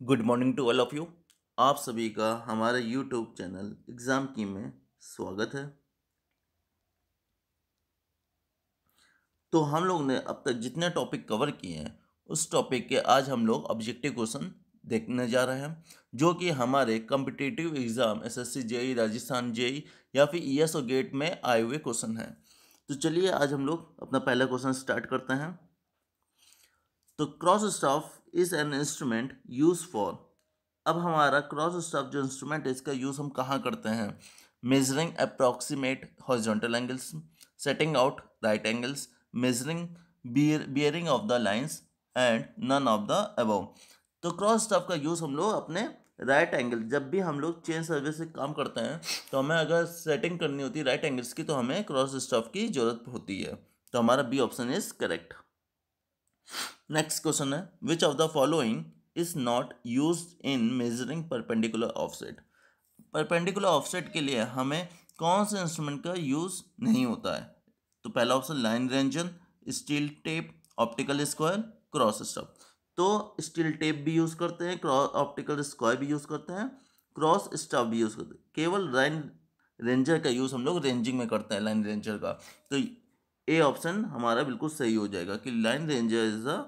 Good morning to all of you. आप सभी का हमारे यूट्यूब चैनल एग्ज़ाम की में स्वागत है। तो हम लोग ने अब तक जितने टॉपिक कवर किए हैं उस टॉपिक के आज हम लोग ऑब्जेक्टिव क्वेश्चन देखने जा रहे हैं, जो कि हमारे competitive exam SSC JE, Rajasthan JE या फिर ईएस और गेट में आए हुए क्वेश्चन हैं। तो चलिए आज हम लोग अपना पहला क्वेश्चन स्टार्ट करते हैं। तो cross staff is an instrument use for. अब हमारा क्रॉस स्टाफ जो इंस्ट्रूमेंट है इसका यूज हम कहाँ करते हैं? Measuring approximate horizontal angles, setting out right angles, measuring bearing of the lines and none of the above. तो क्रॉस स्टाफ का यूज हम लोग अपने राइट एंगल, जब भी हम लोग चेन सर्वे से काम करते हैं तो हमें अगर सेटिंग करनी होती है राइट एंगल्स की तो हमें क्रॉस स्टाफ की जरूरत होती है। तो हमारा B option is correct. Next question है, which of the following is not use in measuring perpendicular offset. Perpendicular offset के लिए हमें कौन से इंस्ट्रूमेंट का यूज नहीं होता है? तो पहला option line ranger, steel tape, optical square, cross stuff. तो स्टील टेप भी यूज करते हैं, क्रॉस ऑप्टिकल स्क्वायर भी यूज करते हैं, क्रॉस स्टफ भी यूज करते हैं। केवल लाइन रेंजर का यूज हम लोग रेंजिंग में करते हैं, लाइन रेंजर का। तो ए ऑप्शन हमारा बिल्कुल सही हो जाएगा कि लाइन रेंजर इज अ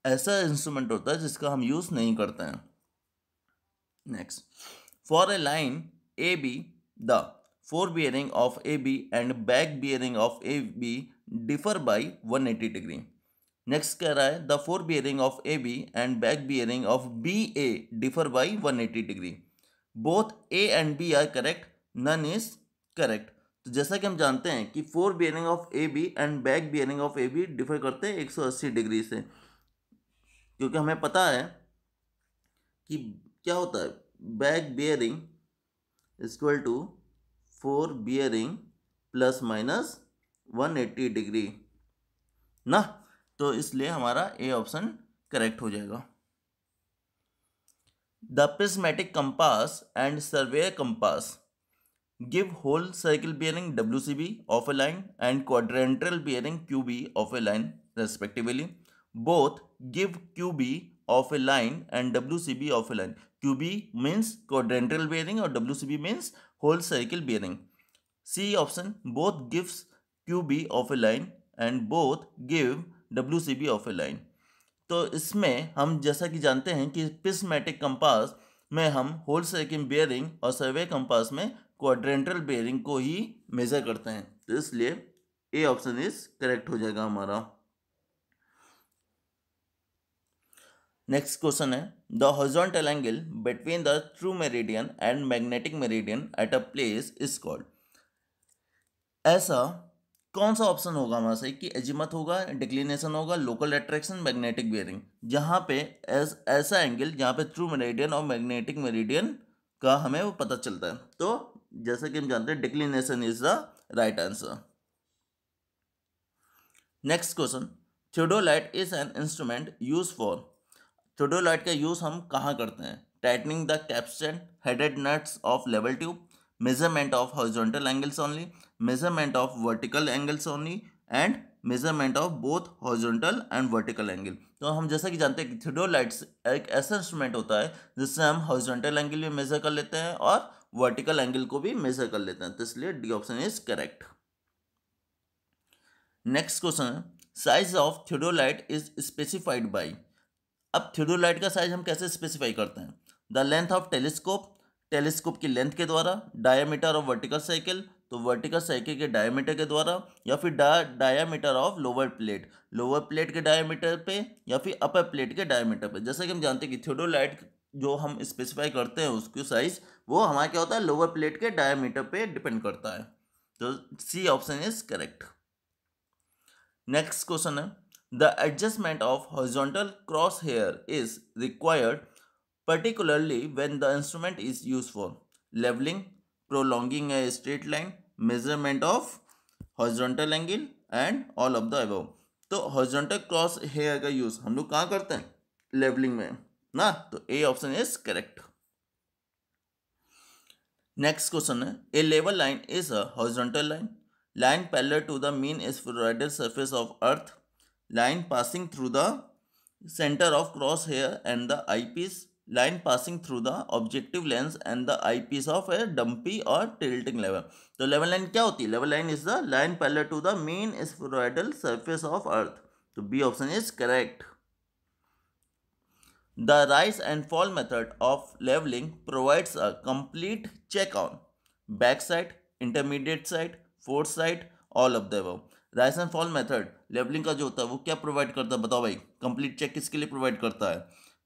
ऐसा इंस्ट्रूमेंट होता है जिसका हम यूज नहीं करते हैं। Next, for a line A B the fore bearing of A B and back bearing of A B differ by 180 degree. Next कह रहा है the fore bearing of A B and back bearing of B A differ by 180 degree. Both A and B are correct, none is correct. तो जैसा कि हम जानते हैं कि fore bearing of A B and back bearing of A B differ करते हैं 180 degree से, क्योंकि हमें पता है कि क्या होता है back bearing equal to fore bearing plus minus 180 degree ना। तो इसलिए हमारा ए ऑप्शन करेक्ट हो जाएगा। The prismatic compass and surveyor compass give whole circle bearing WCB of a line and quadrantal bearing QB of a line respectively. Both give QB of a line and WCB of a line. QB means quadrantal bearing और WCB means whole circle bearing. C option both gives QB of a line and both give WCB of a line. तो इसमें हम जैसा कि जानते हैं कि prismatic compass में हम होल सर्किल बेयरिंग और सर्वे कंपास में क्वाड्रेंटल बेयरिंग को ही मेजर करते हैं। तो इसलिए ए ऑप्शन इज करेक्ट हो जाएगा हमारा। नेक्स्ट क्वेश्चन है, the horizontal angle between the true meridian and magnetic meridian at a place is called. ऐसा कौन सा ऑप्शन होगा हमारा सही कि एजिमथ होगा, डिक्लिनेशन होगा, लोकल अट्रैक्शन, मैग्नेटिक बेयरिंग। जहाँ पे ऐसा एंगल जहाँ पे ट्रू मेरिडियन और मैग्नेटिक मेरिडियन का हमें वो पता चलता है। तो जैसा कि हम जानते हैं declination is the right answer. Next question, theodolite is an instrument use for. Theodolite का यूज हम कहाँ करते हैं? Tightening the Capstan, headed nuts of level tube, measurement of horizontal angles only, measurement of vertical angles only and measurement of both horizontal and vertical angle। तो हम जैसा कि जानते हैं कि थियोडोलाइट्स एक ऐसा इंस्ट्रूमेंट होता है जिससे हम हॉरिजॉन्टल एंगल भी मेजर कर लेते हैं और वर्टिकल एंगल को भी मेजर कर लेते हैं। तो इसलिए D option is correct. Next question है, size of theodolite is specified by. अब थियोडोलाइट का साइज हम कैसे स्पेसिफाई करते हैं? The length of telescope, telescope की लेंथ के द्वारा, डायमीटर ऑफ वर्टिकल साइकिल, तो वर्टिकल साइकिल के डायमीटर के द्वारा, या फिर diameter of lower plate, lower plate के डायमीटर पे या फिर अपर प्लेट के डायमीटर पे। जैसे कि हम जानते हैं कि थियोडोलाइट जो हम स्पेसिफाई करते हैं उसकी साइज वो हमारा क्या होता है लोअर प्लेट के डायमीटर पे डिपेंड करता है। तो C option is correct. Next question है, the adjustment of horizontal cross hair is required particularly when the instrument is used for leveling, prolonging a straight line, measurement of horizontal angle and all of the above। तो horizontal cross hair का use हम लोग कहाँ करते हैं? Levelling में ना। तो A option is correct. Next question है, a level line is a horizontal line, line parallel to the mean spheroidal surface of earth, line passing through the center of crosshair and the eyepiece, line passing through the objective lens and the eyepiece of a dumpy or tilting level. तो level line क्या होती है? Level line is the line parallel to the main spheroidal surface of earth. तो B option is correct. The rise and fall method of leveling provides a complete check on backside, intermediate side, fourth side, all of the above. Rise and fall method levelling का जो होता है वो क्या provide करता है? बताओ भाई, कंप्लीट चेक किसके लिए प्रोवाइड करता है?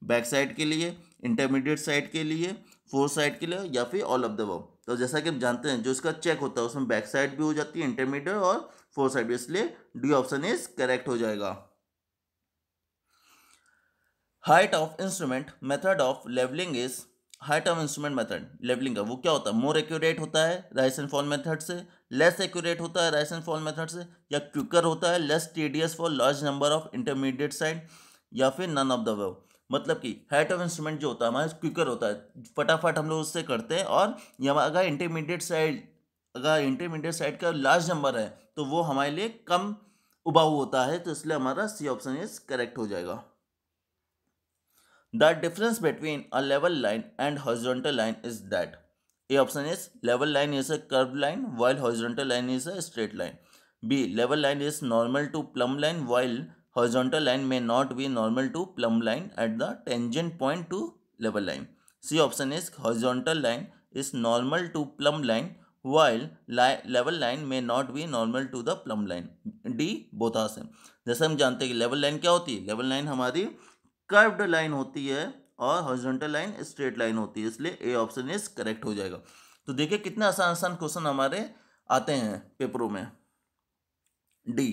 बैक साइड के लिए, इंटरमीडिएट साइड के लिए, फोर्थ साइड के लिए, या फिर ऑल ऑफ द अबव। तो जैसा कि हम जानते हैं जो इसका चेक होता है उसमें बैक साइड भी हो जाती है, इंटरमीडिएट और फोर्थ साइड भी, इसलिए डी ऑप्शन इज करेक्ट हो जाएगा। Height of instrument method of levelling is, height of instrument method levelling का वो क्या होता है? मोर एक्यूरेट होता है राइज एंड फॉल मेथड से, लेस एक्यूरेट होता है राइज एंड फॉल मेथड से, या क्विकर होता है, less tedious for large number of intermediate side, या फिर नन ऑफ द अबव। मतलब कि हाइट ऑफ इंस्ट्रूमेंट जो होता है हमारा क्विकर होता है, फटाफट हम लोग उससे करते हैं, और ये अगर इंटरमीडिएट साइड का लार्ज नंबर है तो वो हमारे लिए कम उबाऊ होता है, तो इसलिए हमारा सी ऑप्शन इज करेक्ट हो जाएगा। The difference between a level line and horizontal line is that A option is level line is a curved line while horizontal line is a straight line. B, level line is normal to plumb line while horizontal line may not be normal to plumb line at the tangent point to level line. C option is horizontal line is normal to plumb line while level line may not be normal to the plumb line. D, both are same. जैसे हम जानते हैं कि level line क्या होती है? Level line हमारी curved line होती है और हॉरिजॉन्टल लाइन स्ट्रेट लाइन होती है, इसलिए ए ऑप्शन इज करेक्ट हो जाएगा। तो देखिए कितने आसान आसान क्वेश्चन हमारे आते हैं पेपरों में। D,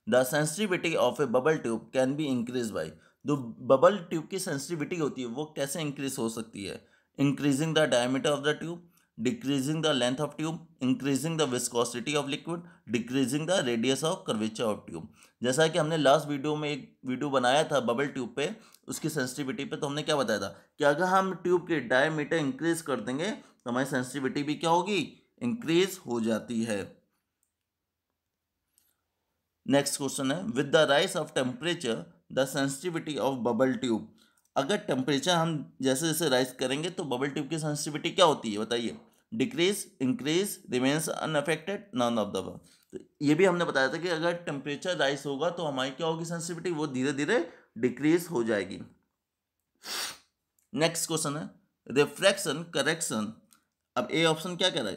the sensitivity of A bubble tube can be increase by, जो बबल ट्यूब की सेंसिटिविटी होती है वो कैसे इंक्रीज हो सकती है? Increasing the diameter of the tube, decreasing the length of tube, increasing the viscosity of liquid, decreasing the radius of curvature of tube. जैसा कि हमने लास्ट वीडियो में एक वीडियो बनाया था बबल ट्यूब पे, उसकी सेंसिटिविटी पे, तो हमने क्या बताया था कि अगर हम ट्यूब के डायमीटर इंक्रीज कर देंगे तो हमारी सेंसिटिविटी भी क्या होगी? इंक्रीज हो जाती है। नेक्स्ट क्वेश्चन है, with the rise of temperature the sensitivity of bubble tube. अगर टेम्परेचर हम जैसे जैसे राइज करेंगे तो बबल ट्यूब की सेंसिटिविटी क्या होती है? बताइए। Decrease, increase, remains unaffected, none of the above. तो ये भी हमने बताया था कि अगर टेम्परेचर राइज होगा तो हमारी क्या होगी सेंसिटिविटी? वो धीरे धीरे डिक्रीज हो जाएगी। नेक्स्ट क्वेश्चन है, रिफ्रैक्शन करेक्शन। अब ए ऑप्शन क्या कह रहा है?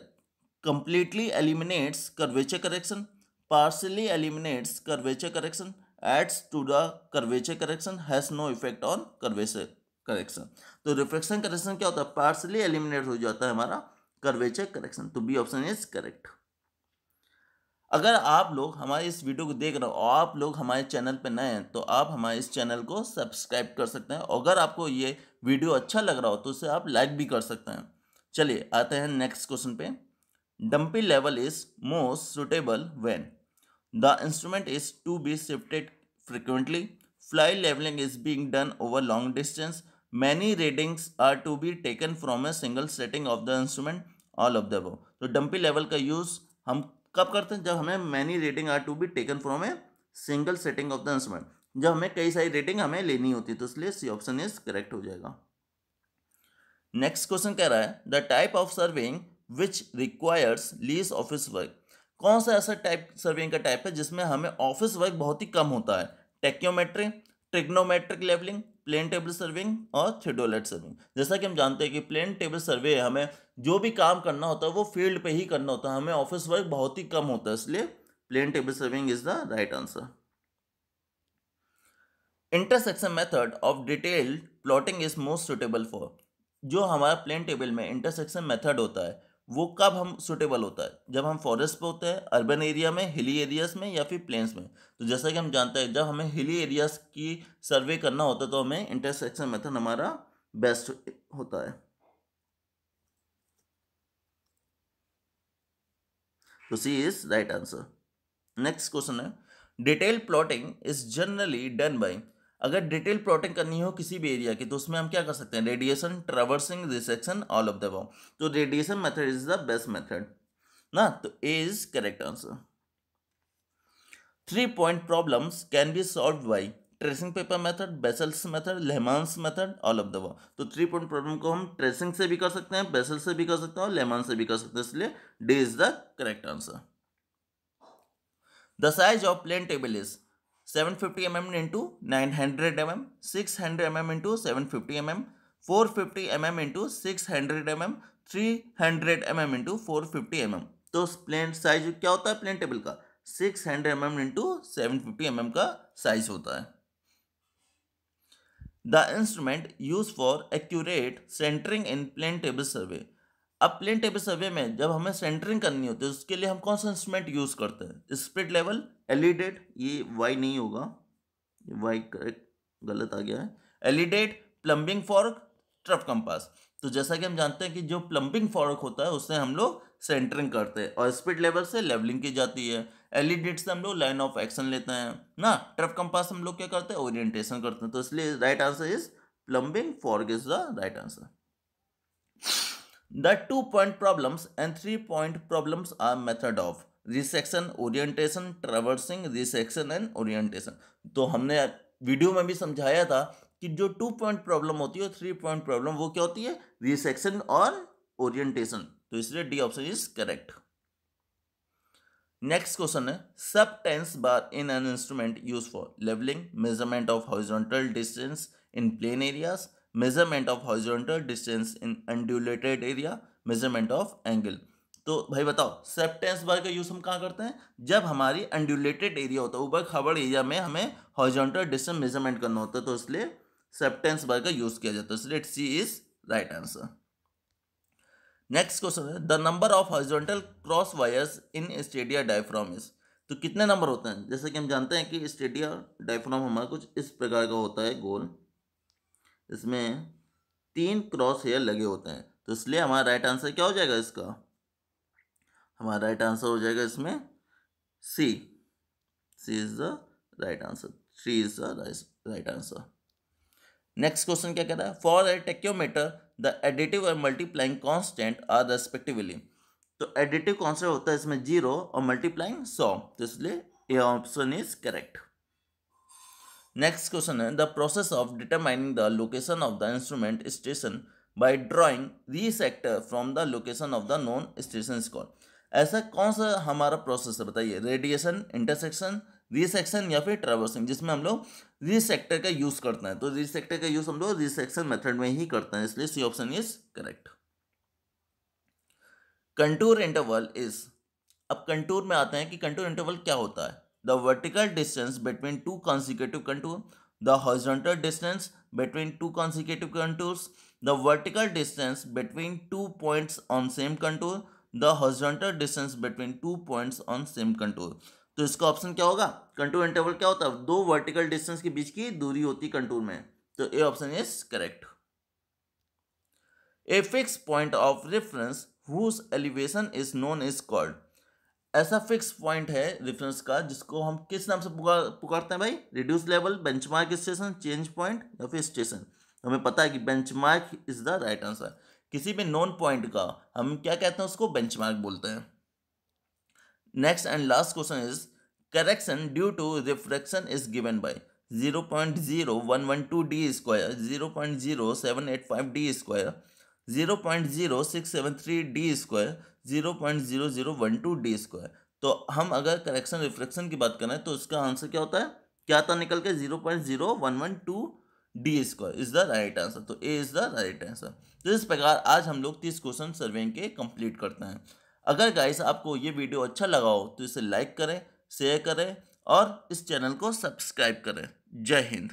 Completely eliminates curvature correction, partially eliminates curvature correction, adds to the curvature correction, has no effect on curvature correction. तो रिफ्रैक्शन करेक्शन क्या होता है? पार्शली एलिमिनेट हो जाता है हमारा कर्वेचर करेक्शन, तो बी ऑप्शन इज करेक्ट। अगर आप लोग हमारे इस वीडियो को देख रहे हो और आप लोग हमारे चैनल पर नए हैं तो आप हमारे इस चैनल को सब्सक्राइब कर सकते हैं, अगर आपको ये वीडियो अच्छा लग रहा हो तो उसे आप लाइक भी कर सकते हैं। चलिए आते हैं नेक्स्ट क्वेश्चन पे। Dumpy level is most suitable when the instrument is to be shifted frequently, fly leveling is being done over long distance, many readings are to be taken from a single setting of the instrument, all of the above। तो dumpy level का use हम कब करते हैं? जब हमें many reading are to be taken from a single setting of the instrument, जब हमें कई सारी रीडिंग हमें लेनी होती है, तो इसलिए सी ऑप्शन इज करेक्ट हो जाएगा। नेक्स्ट क्वेश्चन कह रहा है, the type of surveying which requires lease office work. कौन सा ऐसा टाइप सर्वेइंग का टाइप है जिसमें हमें ऑफिस वर्क बहुत ही कम होता है? Tacheometry, trigonometric levelling, plane table surveying और थियोडोलाइट सर्वेइंग। जैसा कि हम जानते हैं कि प्लेन टेबल सर्वे हमें जो भी काम करना होता है वो फील्ड पे ही करना होता है, हमें ऑफिस वर्क बहुत ही कम होता है, इसलिए plane table surveying is the right answer. Intersection method of detailed plotting is most suitable for. जो हमारा प्लेन टेबल में इंटरसेक्शन मेथड होता है वो कब हम सुटेबल होता है? जब हम फॉरेस्ट पे होते हैं, अर्बन एरिया में, हिली एरियाज में, या फिर प्लेन्स में। तो जैसा कि हम जानते हैं जब हमें हिली एरियाज की सर्वे करना होता है तो हमें इंटरसेक्शन मेथड हमारा बेस्ट होता है। तो C is right answer. Next question है, detail plotting is generally done by. अगर डिटेल प्लॉटिंग करनी हो किसी भी एरिया की तो उसमें हम क्या कर सकते हैं? Radiation, traversing, resection, all of the above. तो radiation method is the best method ना, तो A is correct answer. 3 point problems can be solved by tracing paper method, Bessel's method, Lehmann's method, all of the above. तो 3 point problem को हम tracing से भी कर सकते हैं, बेसल से भी कर सकते हैं और लेहमान से भी कर सकते हैं, इसलिए D is the correct answer. The size of plane table is 750 mm into 900 mm, 600 mm into 750 mm, 450 mm into 600 mm, 300 mm into 450 mm। तो प्लेन साइज क्या होता है प्लेन टेबल का? 600 mm into 750 mm का साइज होता है। The instrument use for accurate centring in plane table survey. अब plane table सर्वे में जब हमें सेंटरिंग करनी होती है उसके लिए हम कौन सा इंस्ट्रूमेंट यूज करते हैं? स्प्लिट लेवल, एलिडेट, ये वाई नहीं होगा, ये वाई करेक्ट गलत आ गया है, alidade, plumbing fork, trough compass. तो जैसा कि हम जानते हैं कि जो प्लम्बिंग फॉर्क होता है उससे हम लोग सेंटरिंग करते हैं और स्प्लिट लेवल से लेवलिंग की जाती है, एलिडेट से हम लोग लाइन ऑफ एक्शन लेते हैं ना, ट्रफ कंपास हम लोग क्या करते हैं? ओरिएंटेशन करते हैं। तो इसलिए right answer is plumbing fork is the right answer. The 2-point problems and 3-point problems are method of resection, orientation, traversing, resection and orientation। तो हमने वीडियो में भी समझाया था कि जो 2-point प्रॉब्लम होती है और 3-point प्रॉब्लम वो क्या होती है? रिसेक्शन और ओरिएंटेशन। तो इसलिए D option is correct. Next question है subtense bar in an instrument use for levelling, measurement of horizontal distance in plain areas, measurement of horizontal distance in undulated area, measurement of angle. तो भाई बताओ subtends बार का use हम कहाँ करते हैं? जब हमारी अनड्यूलेटेड एरिया होता है, ऊपर खबड़ एरिया में हमें हॉरिजॉन्टल डिस्टेंस मेजरमेंट करना होता है, तो इसलिए सबटेंस बार का यूज किया जाता है, इसलिए C is right answer. Next question है the number of horizontal cross wires in stadia diaphragm is. तो कितने नंबर होते हैं? जैसे कि हम जानते हैं कि स्टेडिया डायफ्राम हमारा कुछ इस प्रकार का होता है गोल, इसमें 3 क्रॉस हेयर लगे होते हैं, तो इसलिए हमारा राइट आंसर क्या हो जाएगा इसका? हमारा राइट आंसर हो जाएगा इसमें C, C is the right answer, 3 is the right answer. Next question क्या कह रहा है for a tacheometer the additive और मल्टीप्लाइंग कांस्टेंट आर रेस्पेक्टिवली। तो एडिटिव कांस्टेंट होता है इसमें 0 और मल्टीप्लाइंग 100, तो इसलिए A option is correct. Next question है the process of determining the location of the instrument station by drawing resector from the location of the known station is called. ऐसा कौन सा हमारा प्रोसेस है बताइए? Radiation, intersection, रीसेक्शन या फिर traversing, जिसमें हम लोग रीसेक्टर का यूज करते हैं। तो रीसेक्टर का यूज हम लोग रीसेक्शन मेथड में ही करते हैं, इसलिए C option is correct. Contour interval is, अब कंटूर में आते हैं कि कंटूर इंटरवल क्या होता है? The vertical distance between 2 consecutive contour, the horizontal distance between 2 consecutive contours, the vertical distance between 2 points on same contour, the horizontal distance between 2 points on same contour। तो इसका option क्या होगा? Contour interval क्या होता है? 2 vertical distance के बीच की दूरी होती है कंटूर में, तो A option is correct. A fix point of reference whose elevation is known is called. ऐसा फिक्स पॉइंट है रेफरेंस का जिसको हम किस नाम से पुकारते हैं भाई? Reduce level, benchmark station, change point या फिर स्टेशन। हमें पता है कि benchmark is the right answer. किसी भी नोन पॉइंट का हम क्या कहते हैं? उसको बेंचमार्क बोलते हैं। Next and last question is correction due to refraction is given by 0.0112 D square, 0.0785 D square, 0.0673 D square, 0.0012 D square. तो हम अगर करेक्शन रिफ्रैक्शन की बात करें तो इसका आंसर क्या होता है? क्या था निकल के? 0.0112 D square is the right answer, तो A is the right answer. तो इस प्रकार आज हम लोग 30 क्वेश्चन सर्वेइंग के कंप्लीट करते हैं। अगर गाइस आपको ये वीडियो अच्छा लगा हो तो इसे लाइक करें, शेयर करें और इस चैनल को सब्सक्राइब करें। जय हिंद।